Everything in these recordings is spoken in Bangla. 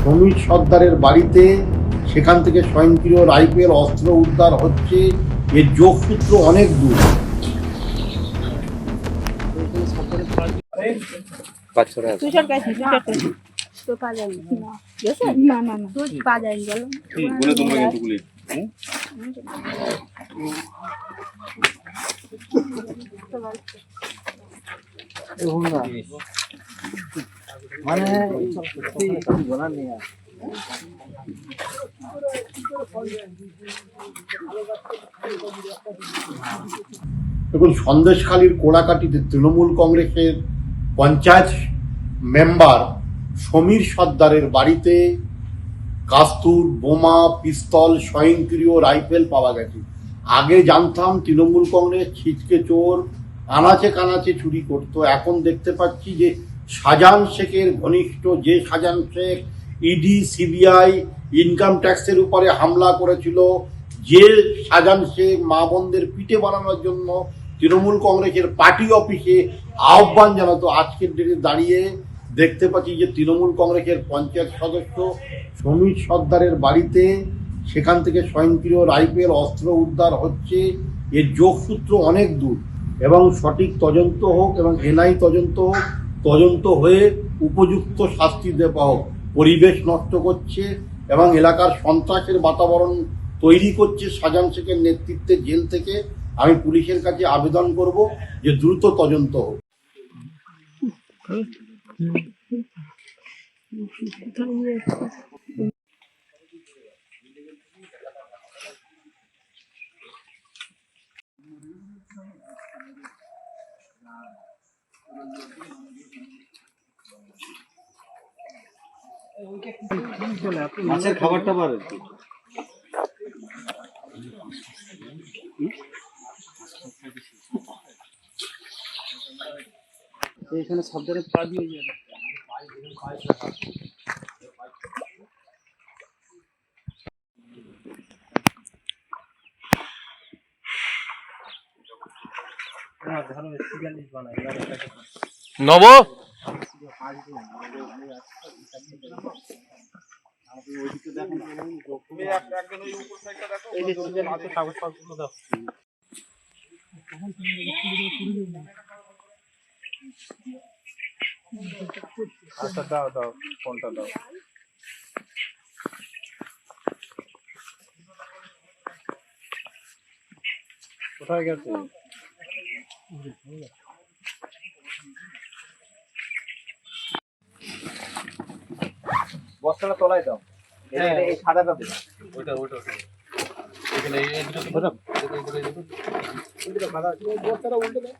সমীর সর্দারের বাড়িতে সেখান থেকে স্বয়ংক্রিয় রাইফেল অস্ত্র উদ্ধার হচ্ছে। এর যোগসূত্র অনেক দূর। মানে বলার নেই। দেখুন, সন্দেশখালীর কোড়াকাটিতে তৃণমূল কংগ্রেসের পঞ্চায়েত মেম্বার সমীর সর্দারের বাড়িতে কাস্তুর, বোমা, পিস্তল, স্বয়ংক্রিয় রাইফেল পাওয়া গেছে। আগে জানতাম তৃণমূল কংগ্রেস ছিচকে চোর, আনাচে কানাচে চুরি করত। এখন দেখতে পাচ্ছি যে শাহজাহান শেখের ঘনিষ্ঠ যে Shahjahan Sheikh ED, CBI, income ট্যাক্সের উপরে হামলা করেছিল, যে শাহজাহান শেখ মা বোনদের পিঠে বানানোর জন্য তৃণমূল কংগ্রেসের পার্টি অফিসে আহ্বান জানাতো, আজকের ডেটে দাঁড়িয়ে দেখতে পাচ্ছি যে তৃণমূল কংগ্রেসের পঞ্চায়েত সদস্য সমীর সর্দারের বাড়িতে সেখান থেকে স্বয়ংক্রিয় রাইফেল অস্ত্র উদ্ধার হচ্ছে। এর যোগসূত্র অনেক দূর এবং সঠিক তদন্ত হোক এবং এনআই তদন্ত হোক, তদন্ত হয়ে উপযুক্ত শাস্তি দেওয়া হোক। পরিবেশ নষ্ট করছে এবং এলাকার সন্ত্রাসের বাতাবরণ তৈরি করছে শাহজাহান শেখের নেতৃত্বে জেল থেকে। আমি পুলিশের কাছে আবেদন করব যে দ্রুত তদন্ত হোক। মাছের খাবার টাবার এখানে সাবধানে পা দিয়ে যাবে। নব আচ্ছা দাও দাও, ফোনটা দাও। কোথায় গেছে? বস্তাটা তলায় দাও। এই সাদাটা দেবে। ওইটা ওইটা এখানে এই দুটো ধরো। এই সাদা বস্তাটা উল্টে দাও।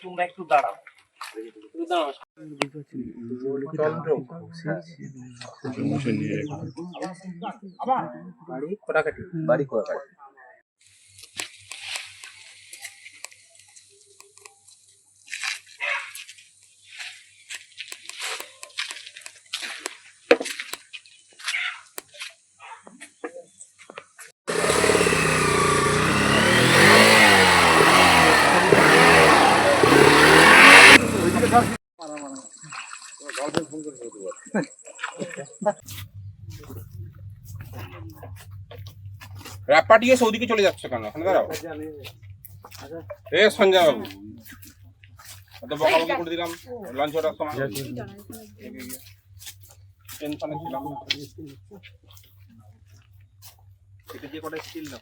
তোমরা একটু দাঁড়াও। বাড়ি কোটাকাটি। র্যাপ পাঠিয়ে সৌদিকে চলে যাচ্ছে কেন? এখানে দাঁড়াও। এ সঞ্জয় বাবু, এত বকাবকি করে দিলাম লাঞ্চ ওঠার সময়। টেনশনে ছিলাম। এটা দিয়ে কটা স্টিল দাও।